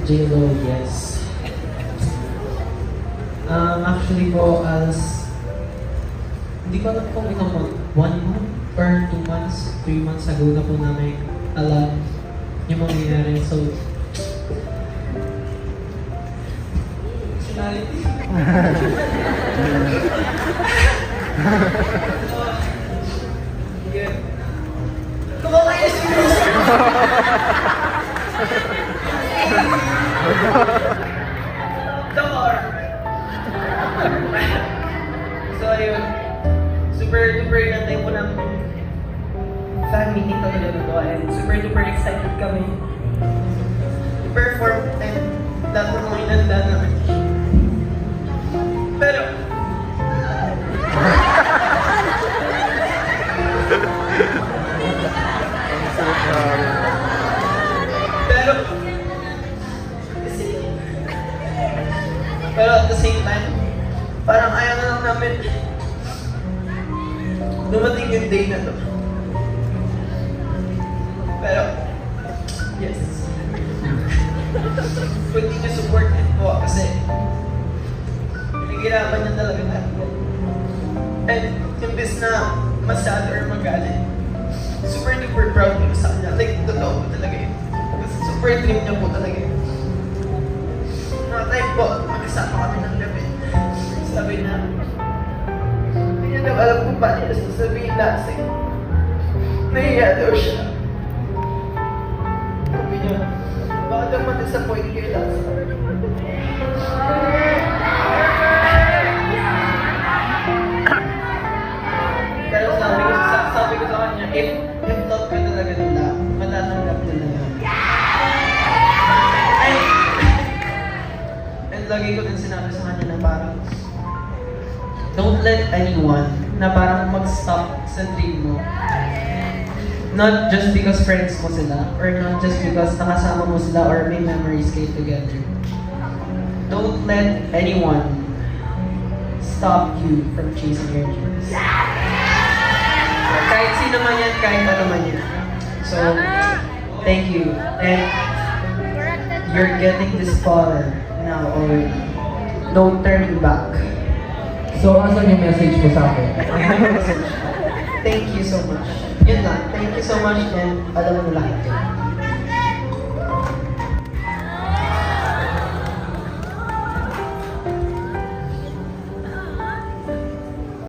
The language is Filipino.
J-Lo, yes. Actually po, hindi ko alam kung ilang month, 1 month or 2 months, 3 months ago na po namin alam yung mangyayari. So, personality. Yeah. Kumakaya siguro. So ayun, super duper ganda po ng fan meeting talaga na to, and super duper excited kami to perform and lahat ng mga inanda namin. Pero pero at the same time, parang ayaw na lang namin dumating yung day na to. Pero, yes. Continue support it po kasi pinagirapan niya talaga natin. And imbes na masad or magalit, super duper proud ko sa kanya. Like, totoo po talaga yun. Kasi super dream niya po talaga yun. Mga time po, mag-isama kami ng gabi. Sabi na, hindi niya daw alam kung paano niya sasabihin na kasi nahiya daw siya. Sabi niya, baka daw ma-disappoint kayo lang sa pero sabi ko sa kanya, if thought ko talaga nila, matatanggap nila yan. And lagi ko din sinabi sa kanya na parang don't let anyone na parang mag-stop sa dream mo. Not just because friends mo sila, or not just because nakasama mo sila or may memories kayo together. Don't let anyone stop you from chasing your dreams. Kahit sino man yan, kahit ano man yan. So, thank you. And you're getting this far now already. No turning back. So, asan yung message mo sa akin? Thank you so much. Yun lang. Thank you so much and alam mo lahat yun.